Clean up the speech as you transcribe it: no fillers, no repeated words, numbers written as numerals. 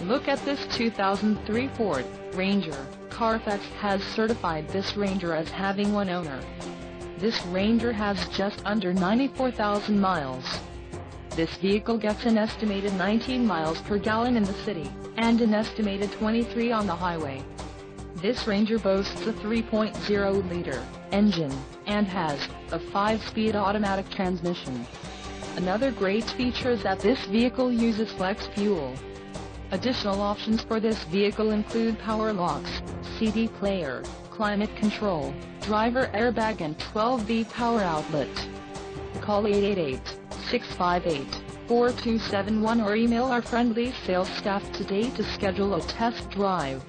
Look at this 2003 Ford Ranger. Carfax has certified this Ranger as having one owner. This Ranger has just under 94,000 miles. This vehicle gets an estimated 19 miles per gallon in the city, and an estimated 23 on the highway. This Ranger boasts a 3.0-liter engine, and has a 5-speed automatic transmission. Another great feature is that this vehicle uses flex fuel. Additional options for this vehicle include power locks, CD player, climate control, driver airbag and 12V power outlet. Call 888-658-4271 or email our friendly sales staff today to schedule a test drive.